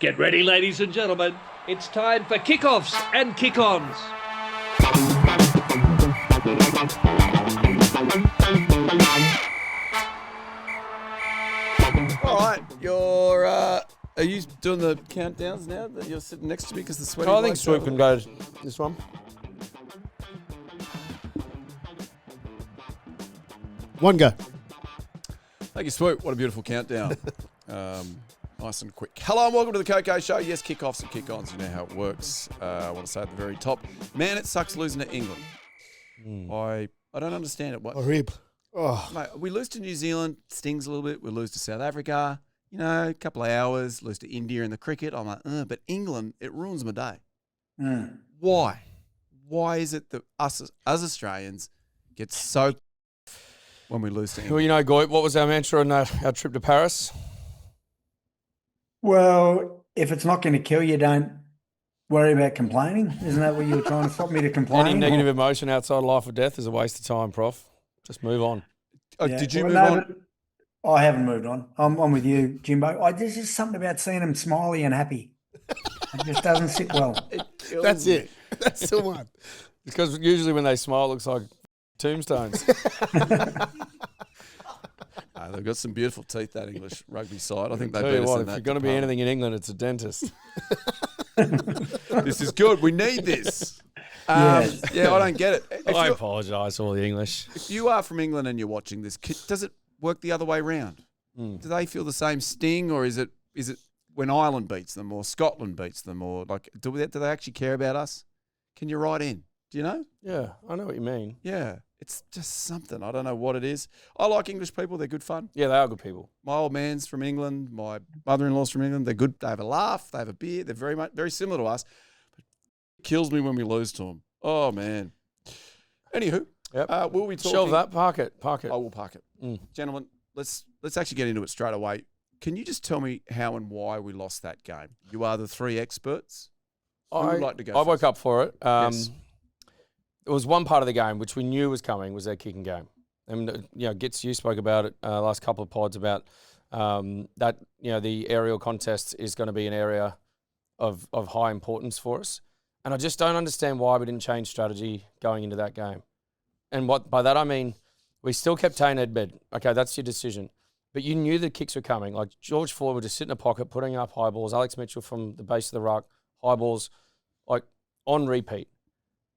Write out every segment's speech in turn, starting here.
Get ready, ladies and gentlemen. It's time for kickoffs and kick-ons. All right, are you doing the countdowns now that you're sitting next to me because the sweaty? I think Swoop can go this one. One go. Thank you, Swoop. What a beautiful countdown. Nice and quick. Hello and welcome to the KOKO Show. Yes, kickoffs and kick-ons. You know how it works. I want to say at the very top, man, it sucks losing to England. I don't understand it. A rib. Oh. Mate, we lose to New Zealand, stings a little bit. We lose to South Africa, a couple of hours. Lose to India in the cricket. I'm like, but England, it ruins my day. Why? Why is it that us as Australians get so when we lose to England? Well, Goy, what was our mantra on our trip to Paris? Well, if it's not going to kill you, don't worry about complaining. Isn't that what you were trying to stop me to complain? Any negative emotion outside life or death is a waste of time, Prof. Just move on. Did you move on? I haven't moved on. I'm with you, Jimbo. There's just something about seeing them smiley and happy. It just doesn't sit well. That's it. That's the one. Because usually when they smile, it looks like tombstones. They've got some beautiful teeth, that English rugby side. I think they Tell beat you us what, in if that you're going to be anything in England, it's a dentist. This is good. We need this. I don't get it. I apologise to all the English. If you are from England and you're watching this, does it work the other way round? Do they feel the same sting, or is it when Ireland beats them or Scotland beats them, or like do they actually care about us? Can you write in? Do you know? Yeah, I know what you mean. Yeah, it's just something. I don't know what it is. I like English people. They're good fun. Yeah, they are good people. My old man's from England. My mother-in-law's from England. They're good. They have a laugh. They have a beer. They're very similar to us. But it kills me when we lose to them. Oh, man. Anywho, we'll be talking. Shelve that. Park it. I will park it. Gentlemen, let's actually get into it straight away. Can you just tell me how and why we lost that game? You are the three experts. Who would like to go I woke first? up for it. Yes. It was one part of the game which we knew was coming, was their kicking game. And, Gitz, you spoke about it last couple of pods about that, the aerial contest is going to be an area of high importance for us. And I just don't understand why we didn't change strategy going into that game. And what by that I mean, we still kept Tane Edmed. Okay, that's your decision. But you knew the kicks were coming. Like George Floyd would just sit in a pocket, putting up high balls. Alex Mitchell from the base of the ruck, high balls, like on repeat.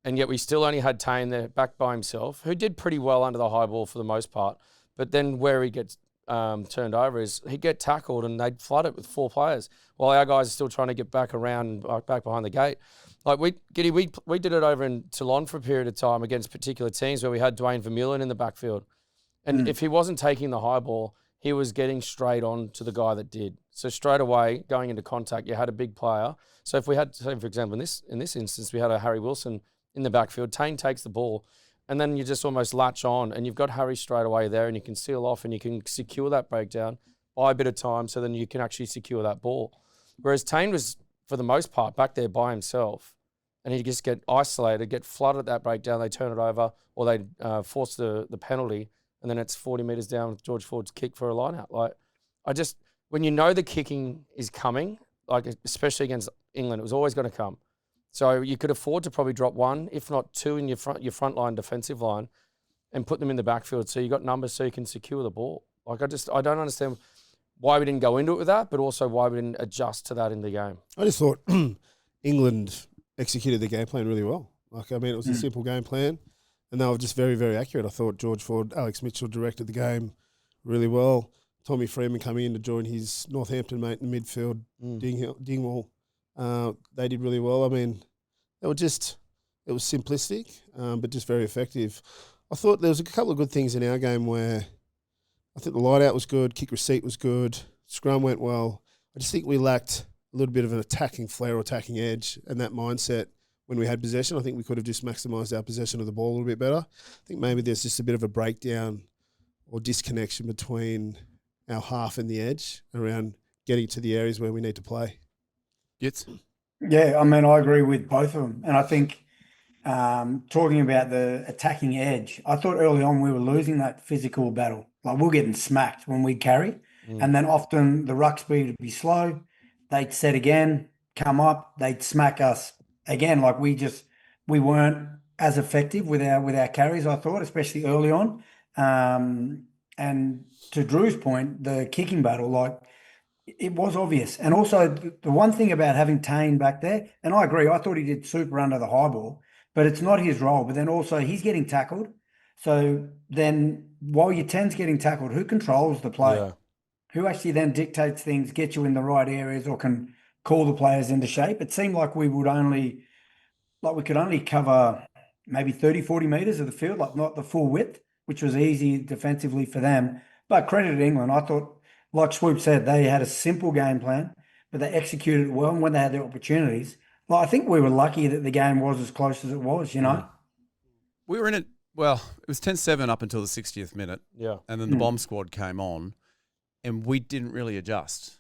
And yet we still only had Tane there back by himself, who did pretty well under the high ball for the most part. But then where he gets turned over is he'd get tackled and they'd flood it with four players while our guys are still trying to get back around and back behind the gate. Like we did it over in Toulon for a period of time against particular teams where we had Dwayne Vermeulen in the backfield. And if he wasn't taking the high ball, he was getting straight on to the guy that did. So straight away, going into contact, you had a big player. So if we had, say for example, in this instance, we had a Harry Wilson in the backfield, Tane takes the ball, and then you just almost latch on, and you've got Harry straight away there, and you can seal off, and you can secure that breakdown, buy a bit of time, so then you can actually secure that ball. Whereas Tane was, for the most part, back there by himself, and he'd just get isolated, get flooded at that breakdown, they turn it over, or they force the penalty, and then it's 40 metres down with George Ford's kick for a line-out. Like, when you know the kicking is coming, like especially against England, it was always going to come. So you could afford to probably drop one, if not two, in your front line, defensive line, and put them in the backfield so you got numbers so you can secure the ball. Like I don't understand why we didn't go into it with that, but also why we didn't adjust to that in the game. I just thought England executed the game plan really well. It was a simple game plan, and they were just very, very accurate. I thought George Ford, Alex Mitchell directed the game really well. Tommy Freeman coming in to join his Northampton mate in the midfield, Dingwall. They did really well. It was simplistic, but just very effective. I thought there was a couple of good things in our game where I think the line out was good, kick receipt was good, scrum went well. I just think we lacked a little bit of an attacking flair or attacking edge and that mindset when we had possession. I think we could have just maximised our possession of the ball a little bit better. I think maybe there's just a bit of a breakdown or disconnection between our half and the edge around getting to the areas where we need to play. Yes. Yeah, I agree with both of them. And I think talking about the attacking edge, I thought early on we were losing that physical battle. Like we're getting smacked when we carry. And then often the ruck speed would be slow they'd set again, come up, they'd smack us again. Like we weren't as effective with our carries, I thought, especially early on. And to Drew's point, the kicking battle, like it was obvious. And also the one thing about having Tane back there, and I agree, I thought he did super under the high ball, but it's not his role. But then also he's getting tackled. So then while your 10's getting tackled, who controls the play? Yeah. Who actually then dictates things, get you in the right areas, or can call the players into shape? It seemed like we could only cover maybe 30, 40 metres of the field, like not the full width, which was easy defensively for them. But credit to England. I thought, like Swoop said, they had a simple game plan, but they executed it well. And when they had their opportunities, I think we were lucky that the game was as close as it was, you know? We were in it, well, it was 10-7 up until the 60th minute. Yeah. And then the bomb squad came on, and we didn't really adjust.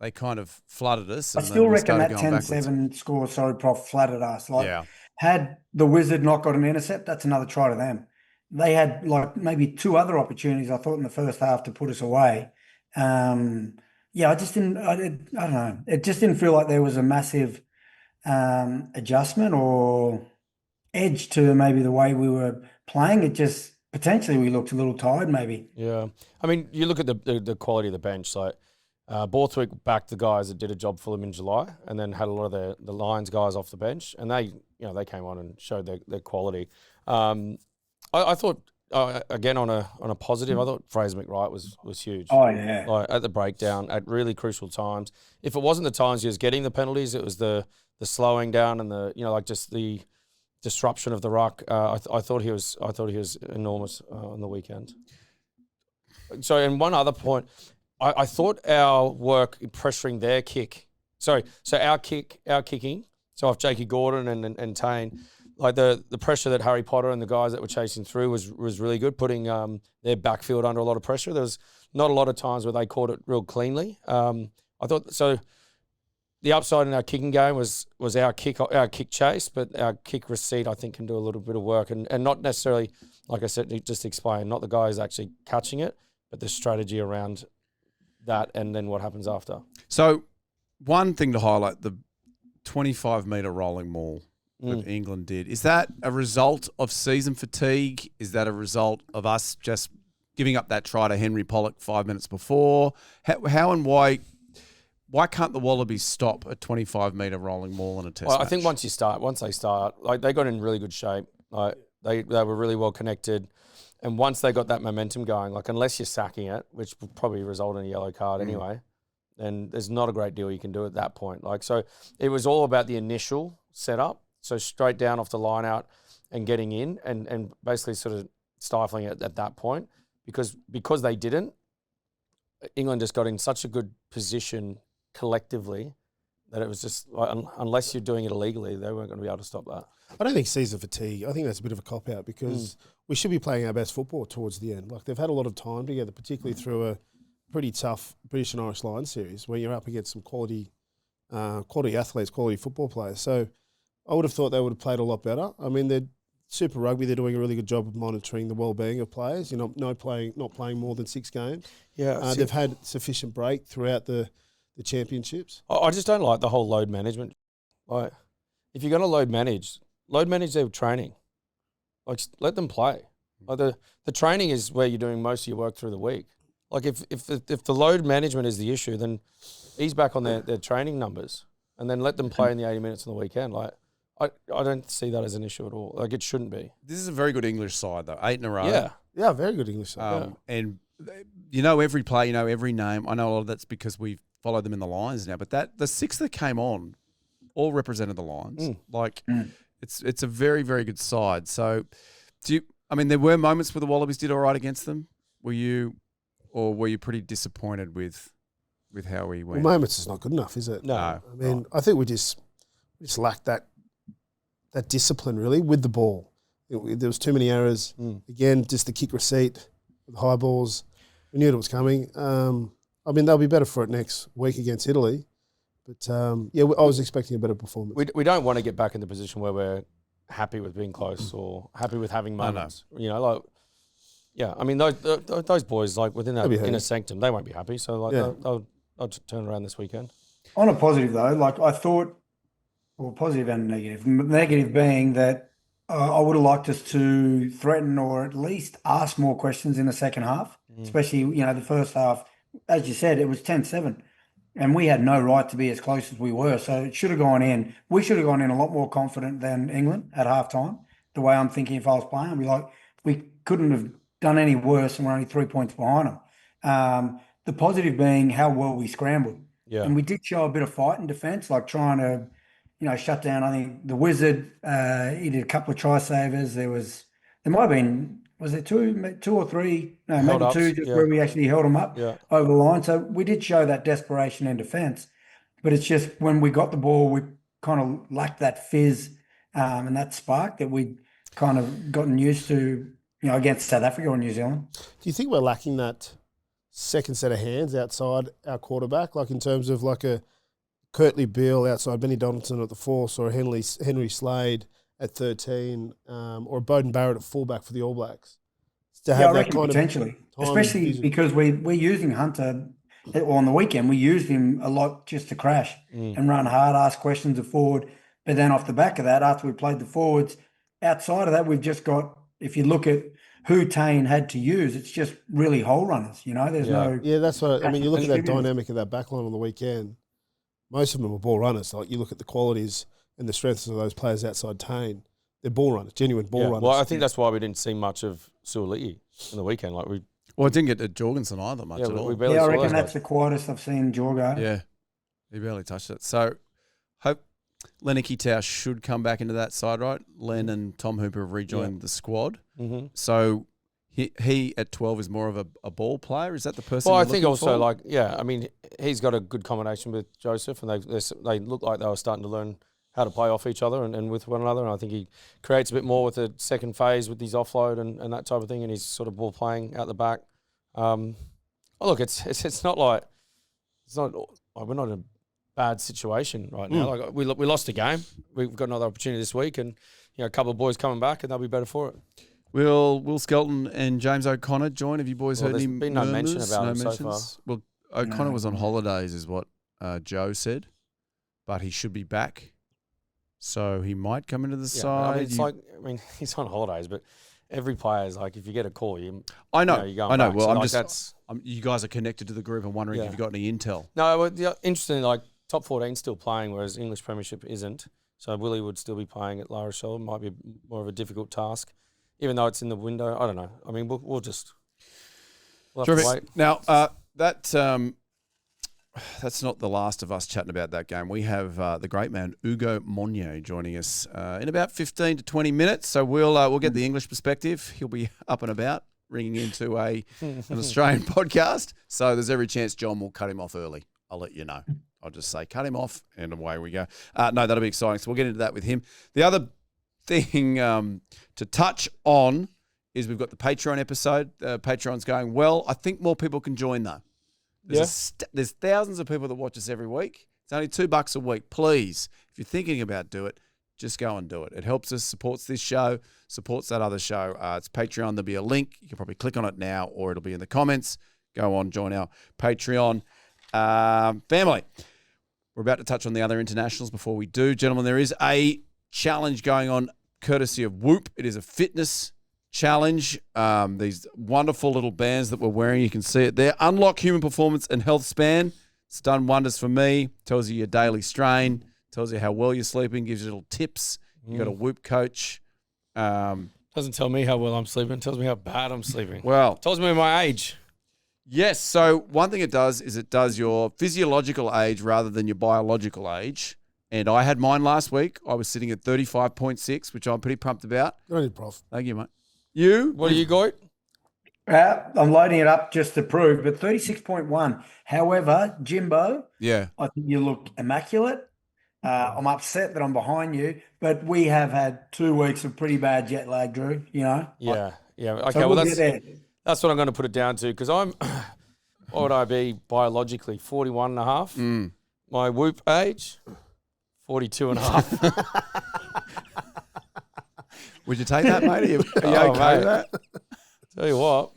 They kind of flooded us. I And still then we reckon that started going 10-7 score, Prof, flattered us. Yeah. Had the Wizard not got an intercept, that's another try to them. They had maybe two other opportunities, I thought, in the first half to put us away. I don't know. It just didn't feel like there was a massive adjustment or edge to maybe the way we were playing. It just, potentially we looked a little tired maybe. Yeah. I mean, you look at the quality of the bench. Like Borthwick backed the guys that did a job for them in July, and then had a lot of the Lions guys off the bench, and they came on and showed their quality. I thought, again, on a positive, I thought Fraser McWright was huge. Oh, yeah. Like, at the breakdown, at really crucial times. If it wasn't the times he was getting the penalties, it was the slowing down and just the disruption of the ruck. I thought he was enormous on the weekend. So, and one other point, I thought our work pressuring their kick. So our kicking. So off Jakey Gordon and Tane, like the pressure that Harry Potter and the guys that were chasing through was really good, putting their backfield under a lot of pressure. There was not a lot of times where they caught it real cleanly. I thought so. The upside in our kicking game was our kick chase, but our kick receipt I think can do a little bit of work, and not necessarily, like I said, just explain, not the guys actually catching it, but the strategy around that and then what happens after. So one thing to highlight, the 25-metre rolling maul that England did. Is that a result of season fatigue? Is that a result of us just giving up that try to Henry Pollock 5 minutes before? How and why can't the Wallabies stop a 25-metre rolling maul in a test match? I think once they start, like they got in really good shape. Like they were really well connected. And once they got that momentum going, like unless you're sacking it, which would probably result in a yellow card anyway, then there's not a great deal you can do at that point. Like, so it was all about the initial setup. So straight down off the line out and getting in and basically sort of stifling it at that point. Because they didn't, England just got in such a good position collectively that it was just, like, unless you're doing it illegally, they weren't going to be able to stop that. I don't think season fatigue. I think that's a bit of a cop-out because we should be playing our best football towards the end. Like, they've had a lot of time together, particularly through a pretty tough British and Irish Lions series where you're up against some quality athletes, quality football players. So I would have thought they would have played a lot better. I mean, they're Super Rugby, they're doing a really good job of monitoring the well-being of players, not playing more than 6 games. Yeah, they've had sufficient break throughout the championships. I just don't like the whole load management. Like, if you're going to load manage their training. Like, let them play. Like the training is where you're doing most of your work through the week. Like, if the load management is the issue, then ease back on their training numbers and then let them play in the 80 minutes on the weekend. Like, I don't see that as an issue at all. Like, it shouldn't be. This is a very good English side, though. 8 in a row. Yeah, very good English side. And you know every play, you know every name. I know a lot of that's because we've followed them in the Lions now. But the 6 that came on all represented the Lions. It's a very, very good side. So, there were moments where the Wallabies did all right against them. Were you pretty disappointed with how we went? Well, moments is not good enough, is it? No. I think we just lacked that discipline, really, with the ball. There was too many errors. Again, just the kick receipt, the high balls. We knew it was coming. They'll be better for it next week against Italy. But, I was expecting a better performance. We don't want to get back in the position where we're happy with being close or happy with having moments. Those boys, like, within that inner sanctum, they won't be happy. So, they'll turn around this weekend. On a positive though, like I thought, well, positive and negative. Negative being that I would have liked us to threaten or at least ask more questions in the second half, especially, the first half. As you said, it was 10-7 and we had no right to be as close as we were. So it should have gone in. We should have gone in a lot more confident than England at halftime. The way I'm thinking if I was playing, we couldn't have done any worse and we're only 3 points behind them. The positive being how well we scrambled. Yeah. And we did show a bit of fight in defence, like trying to, shut down. I think the Wizard, he did a couple of try savers. There might have been, was there two or three? No, maybe Hold-ups, two, just yeah. where we actually held them up over the line. So we did show that desperation in defence. But it's just when we got the ball, we kind of lacked that fizz and that spark that we'd kind of gotten used to, against South Africa or New Zealand. Do you think we're lacking that second set of hands outside our quarterback, like in terms of like a Curtly Beale outside Benny Donaldson at the force, or a Henry Slade at 13, or a Bowden Barrett at fullback for the All Blacks? To have I reckon kind potentially, of especially because we're using Hunter. On the weekend, we used him a lot just to crash and run hard, ask questions of forward. But then off the back of that, after we played the forwards, outside of that, we've just got, if you look at who Tane had to use, it's just really hole runners, there's no... Yeah, that's what I mean. You look at that dynamic of that backline on the weekend, most of them are ball runners. Like, you look at the qualities and the strengths of those players outside Tane, they're ball runners, genuine ball runners. Well, I think that's why we didn't see much of Suoli'i in the weekend. Like, Well, I didn't get to Jorgensen either much at all. We barely I saw reckon those that's guys. the quietest I've seen Jorgo. Yeah, he barely touched it. So, hope Len Ikitau should come back into that side, right? Len and Tom Hooper have rejoined the squad. Mm-hmm. So, he at 12 is more of a ball player. Is that the person? Well, I you're think looking also for? I mean, he's got a good combination with Joseph, and they look like they were starting to learn how to play off each other and with one another. And I think he creates a bit more with the second phase with his offload and that type of thing, and he's sort of ball playing out the back. Look, it's not like we're not in a bad situation right now. Like we lost a game. We've got another opportunity this week, and a couple of boys coming back, and they'll be better for it. Will Skelton and James O'Connor join? Have you boys heard any there's been no mention murmurs? about him so mentions? far. Well, O'Connor was on holidays, is what Joe said, but he should be back, so he might come into the side. He's on holidays, but every player is like, if you get a call, I know. you're going I know. back. Well, So you guys are connected to the group. I'm wondering if you've got any intel. No, interestingly, like top 14 still playing, whereas English Premiership isn't. So Willie would still be playing at La Rochelle. It might be more of a difficult task, even though it's in the window. I don't know. I mean, we'll have to wait. Now, that's not the last of us chatting about that game. We have the great man Ugo Monye joining us in about 15 to 20 minutes. So we'll get the English perspective. He'll be up and about, ringing into an Australian podcast. So there's every chance John will cut him off early. I'll let you know. I'll just say cut him off and away we go. No, that'll be exciting. So we'll get into that with him. The other thing to touch on is we've got the Patreon episode. Patreon's going well. I think more people can join though. There's thousands of people that watch us every week. It's only $2 a week. Please, if you're thinking about do it, just go and do it. It helps us, supports this show, supports that other show. It's Patreon. There'll be a link. You can probably click on it now, or it'll be in the comments. Go on, join our Patreon family. We're about to touch on the other internationals. Before we do, gentlemen, there is a challenge going on courtesy of Whoop. It is a fitness challenge. These wonderful little bands that we're wearing, you can see it there. Unlock human performance and health span. It's done wonders for me. Tells you your daily strain. Tells you how well you're sleeping. Gives you little tips. You got a Whoop coach. Doesn't tell me how well I'm sleeping. It tells me how bad I'm sleeping. Well, tells me my age. Yes. So one thing it does is it does your physiological age rather than your biological age. And I had mine last week. I was sitting at 35.6, which I'm pretty pumped about. Good on you, Prof. Thank you, mate. You? What do you got? I'm loading it up just to prove, but 36.1. However, Jimbo, I think you look immaculate. I'm upset that I'm behind you, but we have had 2 weeks of pretty bad jet lag, Drew, Yeah. Okay, so well, get there. that's what I'm going to put it down to, because I'm, what would I be biologically? 41 and a half. My Whoop age, 42 and a half. Would you take that, mate? Are you okay with that? Tell you what.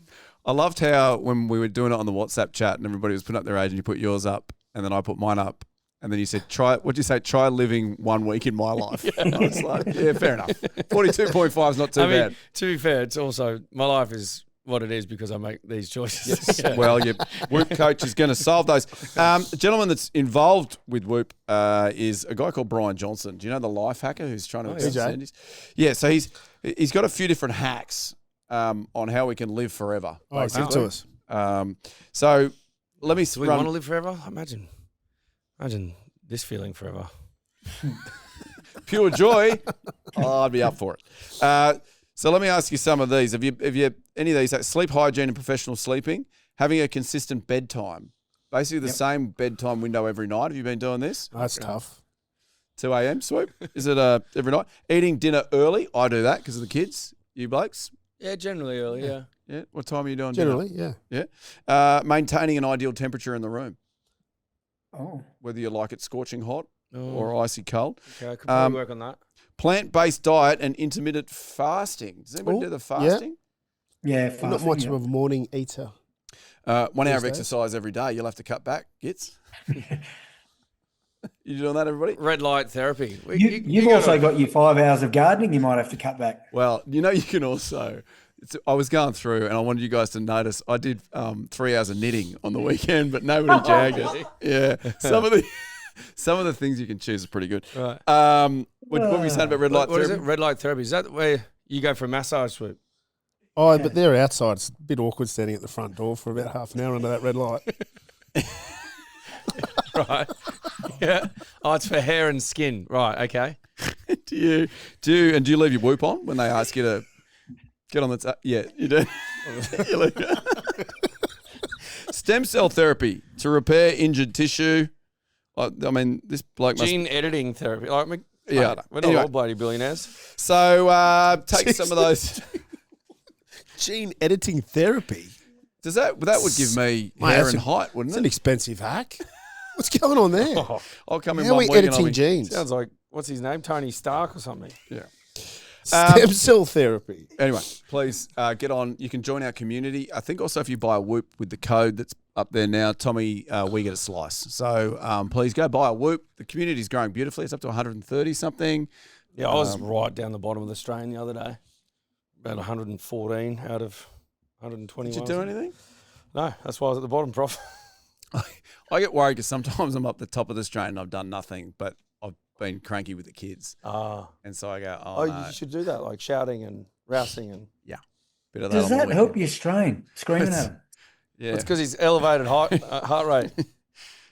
I loved how when we were doing it on the WhatsApp chat and everybody was putting up their age and you put yours up and then I put mine up And then you said, what'd you say? Try living 1 week in my life. I was like, yeah, fair enough. 42.5 is not too bad. To be fair, it's also, my life is what it is because I make these choices. Yes. Well, your Whoop coach is going to solve those. A gentleman that's involved with Whoop is a guy called Brian Johnson. Do you know the life hacker who's trying to extend his? Yeah, so he's got a few different hacks on how we can live forever. Oh, give it to us. So let me Do we want to live forever? Imagine this feeling forever. Pure joy. I'd be up for it. So let me ask you some of these. Have you any of these? Sleep hygiene and professional sleeping, having a consistent bedtime, basically the same bedtime window every night. Have you been doing this? That's tough. 2 a.m. Swoop. Is it every night? Eating dinner early. I do that because of the kids. You blokes? Yeah, generally early. Yeah. Yeah. What time are you doing? Generally, dinner? Yeah. Maintaining an ideal temperature in the room. Oh. Whether you like it scorching hot or icy cold. Okay, I could probably work on that. Plant-based diet and intermittent fasting. Does anybody do the fasting? Yeah, I'm not much of a morning eater. 1 hour of exercise every day. You'll have to cut back, Gits. You doing that, everybody? Red light therapy. You've also got your 5 hours of gardening you might have to cut back. Well, you can also... I was going through and I wanted you guys to notice I did 3 hours of knitting on the weekend, but nobody jagged it. Yeah. Some of the things you can choose are pretty good. Right. What were you saying about red light therapy? What is it? Red light therapy. Is that where you go for a massage, Swoop? Oh, but they're outside. It's a bit awkward standing at the front door for about half an hour under that red light. Right. Yeah. Oh, it's for hair and skin. Right. Okay. Do you leave your Whoop on when they ask you to get on the yeah, you do. Stem cell therapy to repair injured tissue. I mean, this bloke Gene editing therapy. Like, yeah. We're not all bloody billionaires. So take some of those. Gene editing therapy. That would give me hair and height, wouldn't It's it? an expensive hack. What's going on there? I'll come in How are 1 we week and editing genes? Sounds like, what's his name? Tony Stark or something. Yeah. Stem cell therapy. Anyway, please get on. You can join our community. I think also if you buy a Whoop with the code that's up there now, Tommy, we get a slice. So please go buy a Whoop. The community is growing beautifully. It's up to 130 something. Yeah, I was right down the bottom of the strain the other day. About 114 out of 121. Did you do anything? No, that's why I was at the bottom, Prof. I get worried because sometimes I'm up the top of the strain and I've done nothing, but I've been cranky with the kids. And so I go, no. You should do that, like shouting and rousing and Bit of Does that on the that help weekend. you strain? Screaming at him? Yeah. it's because he's elevated heart rate.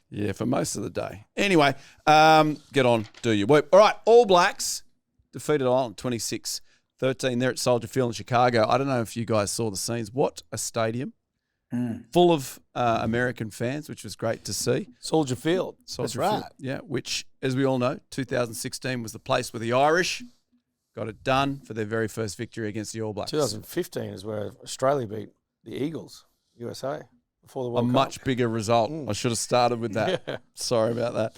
Yeah, for most of the day. Anyway, get on, do your Whoop. All right, All Blacks defeated Ireland 26-13 there at Soldier Field in Chicago. I don't know if you guys saw the scenes. What a stadium. Full of American fans, which was great to see. Soldier Field. Soldier right. Field, yeah, which, as we all know, 2016 was the place where the Irish got it done for their very first victory against the All Blacks. 2015 is where Australia beat the Eagles, USA, before the World Cup. Much bigger result. I should have started with that. Yeah. Sorry about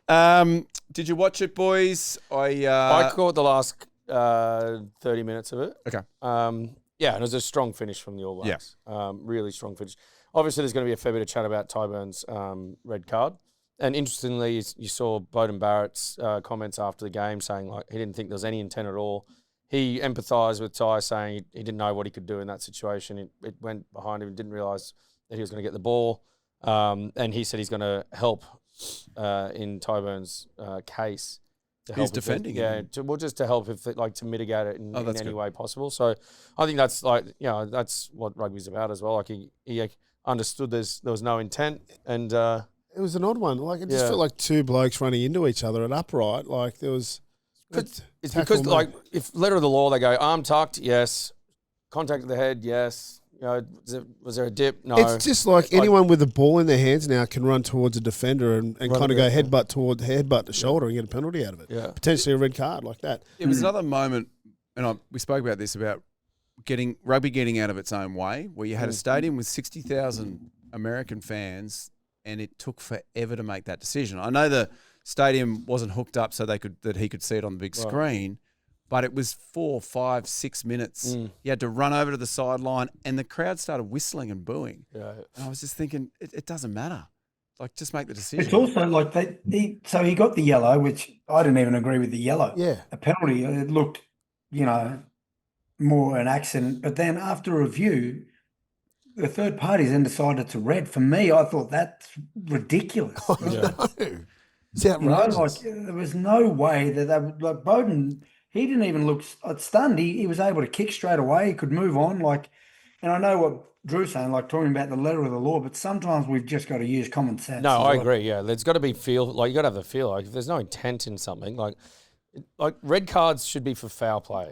that. Did you watch it, boys? I caught the last 30 minutes of it. Okay. Yeah, and it was a strong finish from the All Blacks. Really strong finish. Obviously, there's going to be a fair bit of chat about Tyburn's red card. And interestingly, you saw Beauden Barrett's comments after the game saying like he didn't think there was any intent at all. He empathised with Ty, saying he didn't know what he could do in that situation. It went behind him, didn't realise that he was going to get the ball. And he said he's going to help in Tyburn's case. He's defending him. Just to help to mitigate it in any good. way possible. So I think that's that's what rugby's about as well. Like he understood there was no intent, and It was an odd one. Like it just felt like two blokes running into each other at upright. Like there was. It's because like if letter of the law they go arm tucked, yes, contact of the head, yes. Was there a dip? No. It's just like anyone with the ball in their hands now can run towards a defender and kind of go headbutt the shoulder and get a penalty out of it. Yeah. Potentially a red card like that. It was another moment, and we spoke about this, about rugby getting out of its own way, where you had a stadium with 60,000 American fans, and it took forever to make that decision. I know the stadium wasn't hooked up so that he could see it on the big screen, but it was 4, 5, 6 minutes. He had to run over to the sideline, and the crowd started whistling and booing. Yeah. And I was just thinking, it doesn't matter. Like, just make the decision. It's also like so he got the yellow, which I didn't even agree with the yellow. Yeah. A penalty, it looked, more an accident. But then after review, the third parties then decided to red. For me, I thought that's ridiculous. Yeah. It's outrageous. Like there was no way that they would, like Bowden, he didn't even look stunned. He was able to kick straight away. He could move on. And I know what Drew's saying, like talking about the letter of the law, but sometimes we've just got to use common sense. No, I agree. Yeah, there's got to be feel. Like you got to have the feel. Like if there's no intent in something, like red cards should be for foul play.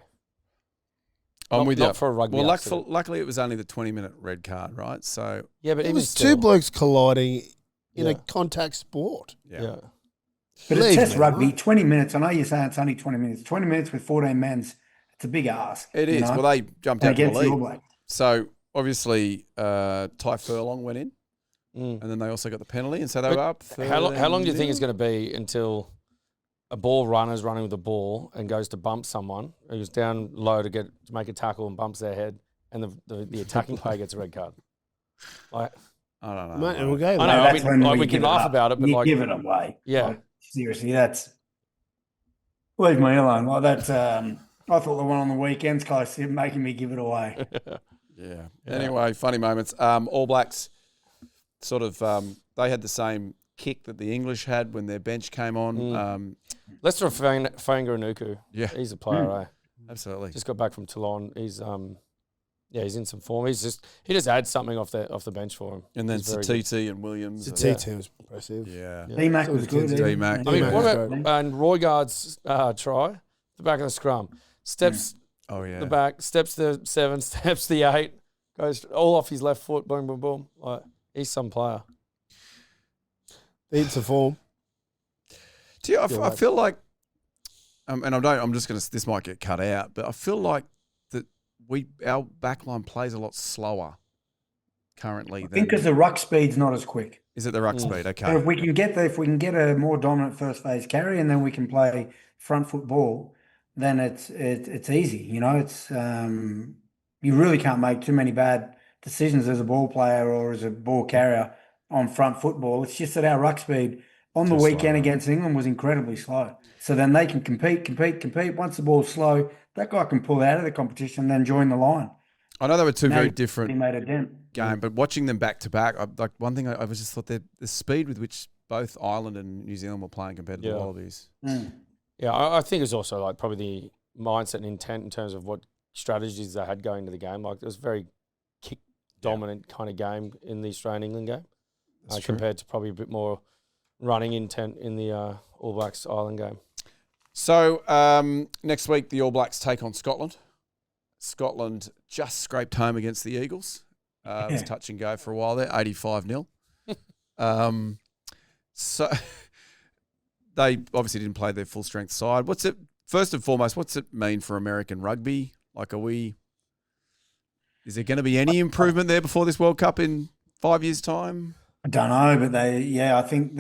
I'm with you. Not for a rugby. Well, accident. luckily it was only the 20-minute red card, right? So Yeah, but It even was still, two blokes colliding in Yeah. a contact sport. Yeah. But Believe it's Test me, rugby, right? 20 minutes. I know you're saying it's only 20 minutes. 20 minutes with 14 men's, it's a big ask. it you is. know? Well, they jumped And out to the against the All lead. Blacks. So obviously, Ty Furlong went in, and then they also got the penalty, and so they were up. How long do you think 13-0? it's going to be until a ball runner's running with the ball and goes to bump someone who's down low to make a tackle and bumps their head, and the attacking player gets a red card? Like, I don't know. Mate, and we'll go I there. know. That's when we give can it laugh up. about it, but you like, give it away. Yeah. Like, seriously, leave me alone. Like that's, I thought the one on the weekend's close to making me give it away. Yeah. Anyway, funny moments. All Blacks sort of they had the same kick that the English had when their bench came on. Lester Fainga'anuku. Yeah. He's a player, eh? Absolutely. Just got back from Toulon. He's he's in some form. He just adds something off the bench for him. And then He's very good. Satiti and Williams. The and- T team was impressive. Yeah. D-Mac was good. D-Mac. I mean, Yeah. what about and Roygaard's try, the back of the scrum, steps Oh yeah. the back, steps the 7, steps the 8, goes all off his left foot, boom, boom, boom. Like he's some player. Needs a form. Do you, I feel like, and I'm just going to, this might get cut out, but I feel like that our backline plays a lot slower currently. I think because the ruck speed's not as quick. Is it the ruck speed? So Okay. if we can get a more dominant first phase carry, and then we can play front foot ball, then it's easy. It's you really can't make too many bad decisions as a ball player or as a ball carrier on front football. It's just that our ruck speed on the weekend against England was incredibly slow. So then they can compete. Once the ball's slow, that guy can pull out of the competition and then join the line. I know they were two Now very he different made a dent. game, but watching them back to back, like one thing I was just thought that the speed with which both Ireland and New Zealand were playing compared to the Wallabies. Yeah, I think it's also like probably the mindset and intent in terms of what strategies they had going into the game. Like it was a very kick dominant kind of game in the Australian-England game compared to probably a bit more running intent in the All Blacks Ireland game. So next week the All Blacks take on Scotland. Scotland just scraped home against the Eagles. It was touch and go for a while there, 85-0. So they obviously didn't play their full strength side. First and foremost, what's it mean for American rugby? Like, is there going to be any improvement there before this World Cup in 5 years' time? I don't know, but I think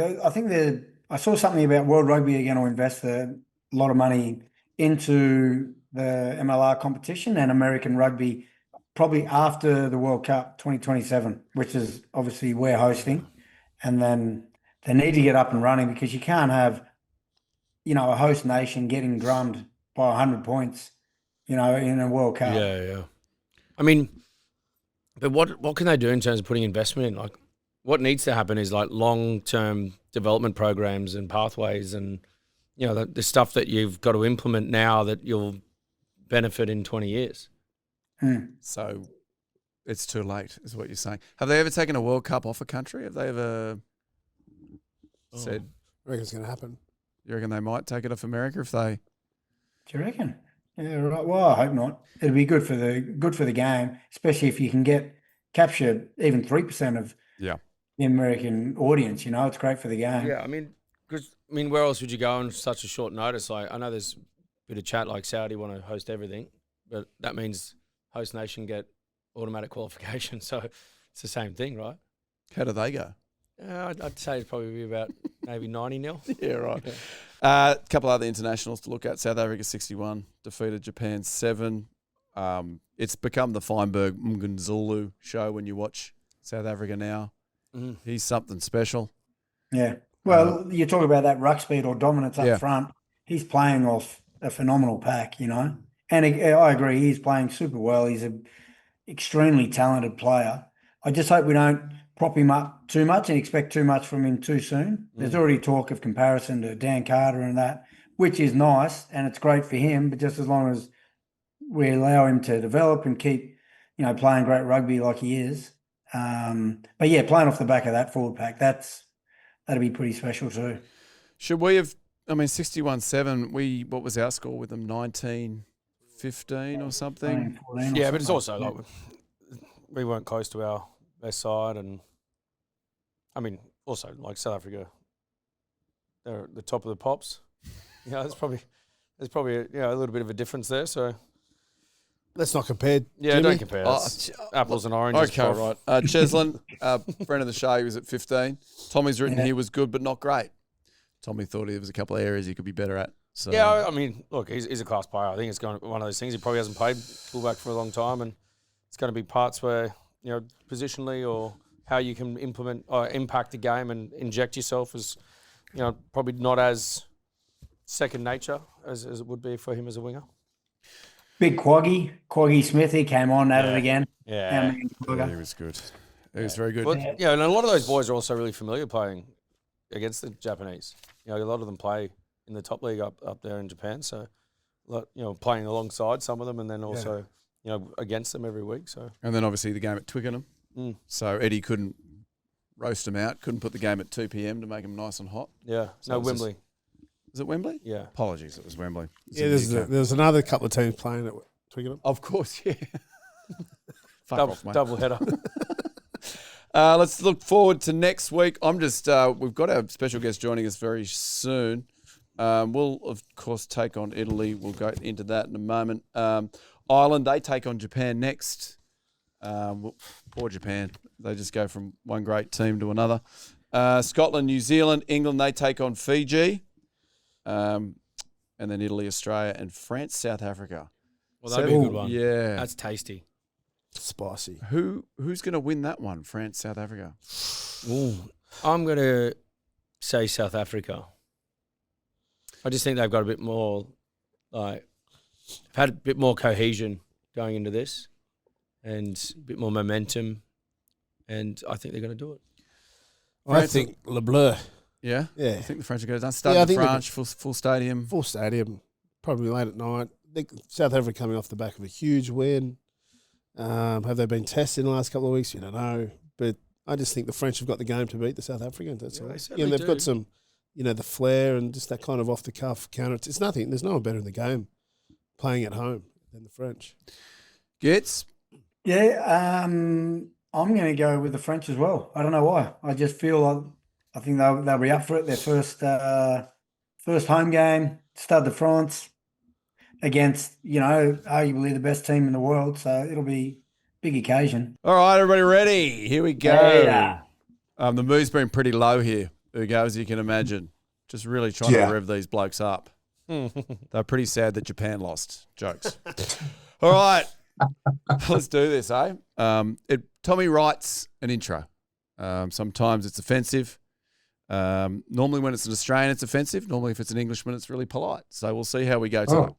I saw something about World Rugby are going to invest a lot of money into the MLR competition and American rugby probably after the World Cup 2027, which is obviously we're hosting, and then they need to get up and running because you can't have, a host nation getting drummed by 100 points, in a World Cup. Yeah. I mean, but what can they do in terms of putting investment in? Like, what needs to happen is like long-term development programs and pathways and, the stuff that you've got to implement now that you'll benefit in 20 years. So it's too late, is what you're saying. Have they ever taken a World Cup off a country? Have they ever said? I reckon it's going to happen. You reckon they might take it off America if they? Do you reckon? Yeah, right. Well, I hope not. It'd be good for the game, especially if you can capture even 3% of the American audience. It's great for the game. Yeah, where else would you go on such a short notice? Like, I know there's a bit of chat like Saudi want to host everything, but that means host nation get automatic qualification. So it's the same thing, right? How do they go? I'd say it'd probably be about maybe 90-0. Yeah, right. A couple other internationals to look at. South Africa 61, defeated Japan 7. It's become the Feinberg Mngunduzulu show when you watch South Africa now. He's something special. Yeah. Well, you talk about that ruck speed or dominance up Yeah. front. He's playing off a phenomenal pack, you know. And I agree, he's playing super well. He's an extremely talented player. I just hope we don't prop him up too much and expect too much from him too soon. There's already talk of comparison to Dan Carter and that, which is nice and it's great for him. But just as long as we allow him to develop and keep, you know, playing great rugby like he is. But yeah, playing off the back of that forward pack, that'd be pretty special too. Should we have? I mean, 61-7. What was our score with them? 19-15 or something. 14 or Yeah, but it's something. also like we weren't close to our best side, and I mean, also like South Africa, they're at the top of the pops. You know, there's probably a little bit of a difference there. So Let's not compare. yeah, Jimmy. don't compare. It's apples and oranges. Okay, quite right. Cheslin, friend of the show, he was at 15. Tommy's written here was good but not great. Tommy thought there was a couple of areas he could be better at. So Yeah, I mean, look, he's a class player. I think it's going to be one of those things. He probably hasn't played fullback for a long time, and it's going to be parts where, you know, positionally or how you can implement or impact the game and inject yourself is, you know, probably not as second nature as it would be for him as a winger. Big Quaggy Smith, he came on at it again. Yeah. he was good. He was very good. Well, yeah, and a lot of those boys are also really familiar playing against the Japanese. You know, a lot of them play in the top league up there in Japan. So, you know, playing alongside some of them and then also, you know, against them every week. So, And then obviously the game at Twickenham. So Eddie couldn't roast him out, couldn't put the game at 2 p.m. to make him nice and hot. yeah. So No, it was Wembley. Was it Wembley? Yeah. Apologies, it was Wembley. Yeah, there's another couple of teams playing at Twickenham. Of course, yeah. Fuck off, mate. Double header. Let's look forward to next week. We've got our special guest joining us very soon. We'll, of course, take on Italy. We'll go into that in a moment. Ireland, they take on Japan next. Poor Japan. They just go from one great team to another. Scotland, New Zealand, England, they take on Fiji. And then Italy, Australia, and France, South Africa. Well, that'd be a good one. Yeah. That's tasty. Spicy. Who's going to win that one? France, South Africa. Ooh. I'm going to say South Africa. I just think they've got a bit more, had a bit more cohesion going into this and a bit more momentum, and I think they're going to do it. I think Le Bleu. Yeah? Yeah. I think the French are going to start I in think France, full stadium. Full stadium, probably late at night. I think South Africa coming off the back of a huge win. Have they been tested in the last couple of weeks? You don't know. But I just think the French have got the game to beat the South Africans. That's all. They Yeah, certainly they've do. got some, you know, the flair and just that kind of off-the-cuff counter. It's nothing. There's no one better in the game playing at home than the French. Gets? Yeah, I'm going to go with the French as well. I don't know why. I just feel like I think they'll be up for it. Their first home game, Stade de France, against, you know, arguably the best team in the world. So it'll be a big occasion. All right, everybody ready? Here we go. Yeah. The mood's been pretty low here, Ugo, as you can imagine. Just really trying to rev these blokes up. They're pretty sad that Japan lost. Jokes. All right. Let's do this, eh? Tommy writes an intro. Sometimes it's offensive. Normally when it's an Australian, it's offensive. Normally if it's an Englishman, it's really polite. So we'll see how we go tonight.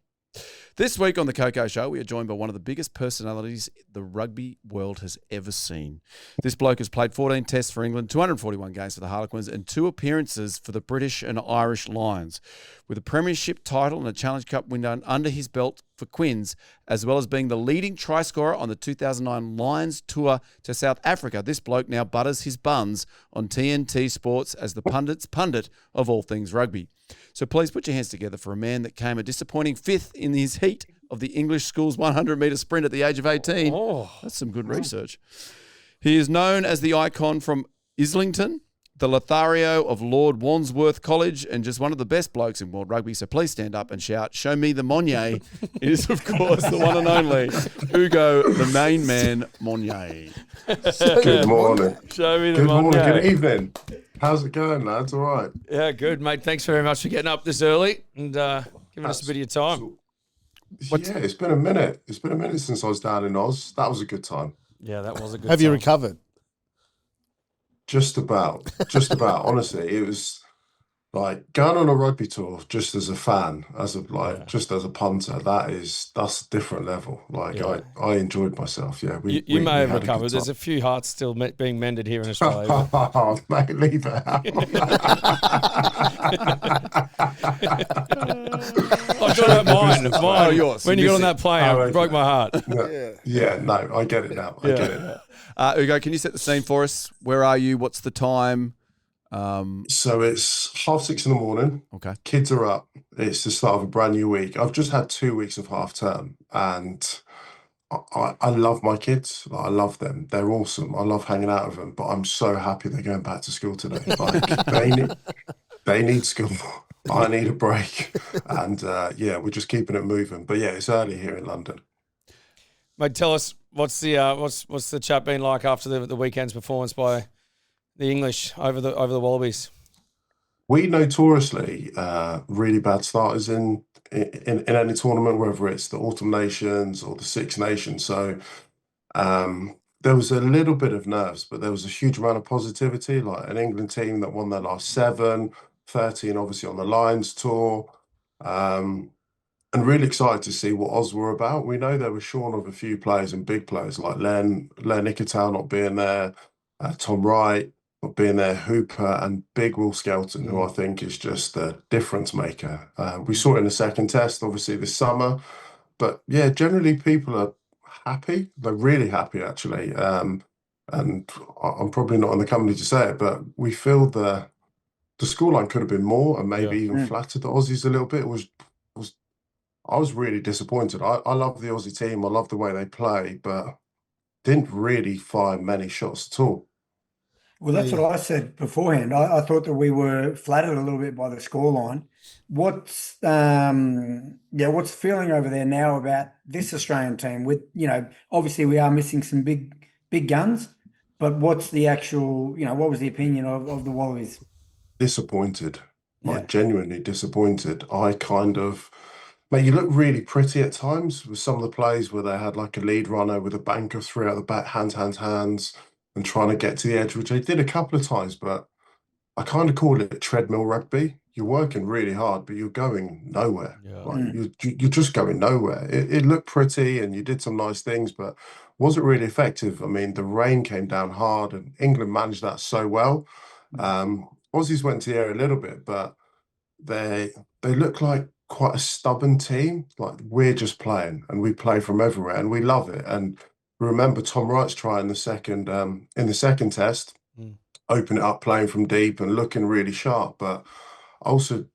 This week on the KOKO Show, we are joined by one of the biggest personalities the rugby world has ever seen. This bloke has played 14 tests for England, 241 games for the Harlequins, and 2 appearances for the British and Irish Lions. With a premiership title and a Challenge Cup win under his belt for Quins, as well as being the leading try scorer on the 2009 Lions tour to South Africa, this bloke now butters his buns on TNT Sports as the pundit of all things rugby. So please put your hands together for a man that came a disappointing 5th in his heat of the English school's 100-metre sprint at the age of 18. Oh. That's some good research. He is known as the icon from Islington, the Lothario of Lord Wandsworth College, and just one of the best blokes in world rugby. So please stand up and shout, "Show me the Monye." It is, of course, the one and only Ugo, the main man, Monye. Good morning. Show me the Good morning. Monye. Good evening. How's it going, lads? All right. Yeah, good, mate. Thanks very much for getting up this early and giving us a bit of your time. Yeah, it's been a minute. It's been a minute since I was down in Oz. That was a good time. Yeah, that was a good Have you time. recovered? Just about. Honestly, it was like going on a rugby tour just as a fan, just as a punter. That's a different level. Like I enjoyed myself. Yeah, you may have had a good recovered. There's time. a few hearts still being mended here in Australia. Oh, mate, leave it out. I'm talking about mine. Oh, yours. When you got on that plane, it broke my heart. Yeah, no, I get it now. I get it. Ugo, can you set the scene for us? Where are you? What's the time? So it's 6:30 in the morning. Okay. Kids are up. It's the start of a brand new week. I've just had 2 weeks of half term, and I love my kids. Like, I love them. They're awesome. I love hanging out with them. But I'm so happy they're going back to school today. Like they need school. I need a break. And we're just keeping it moving. But yeah, it's early here in London. Mate, tell us what's the chat been like after the weekend's performance by the English over the Wallabies? We notoriously really bad starters in any tournament, whether it's the Autumn Nations or the Six Nations. So there was a little bit of nerves, but there was a huge amount of positivity, like an England team that won their last 7, 13 obviously on the Lions tour. And really excited to see what Oz were about. We know they were shorn of a few players and big players like Len Nikotau not being there, Tom Wright not being there, Hooper, and big Will Skelton, who I think is just a difference maker. We saw it in the second test, obviously, this summer. But yeah, generally people are happy. They're really happy, actually. And I'm probably not in the company to say it, but we feel the scoreline could have been more and maybe even flattered the Aussies a little bit. I was really disappointed. I love the Aussie team. I love the way they play, but didn't really fire many shots at all. Well, that's what I said beforehand. I thought that we were flattered a little bit by the scoreline. What's the feeling over there now about this Australian team? With obviously we are missing some big guns, but what's the actual what was the opinion of the Wallabies? Disappointed, like genuinely disappointed. Mate, you look really pretty at times with some of the plays where they had like a lead runner with a banker 3 out the back, hands, and trying to get to the edge, which they did a couple of times, but I kind of call it treadmill rugby. You're working really hard, but you're going nowhere. Yeah. Like you're just going nowhere. It looked pretty and you did some nice things, but wasn't really effective. I mean, the rain came down hard and England managed that so well. Aussies went to the air a little bit, but they look like quite a stubborn team. Like, we're just playing and we play from everywhere and we love it. And remember Tom Wright's try in the second test, open it up, playing from deep and looking really sharp, but also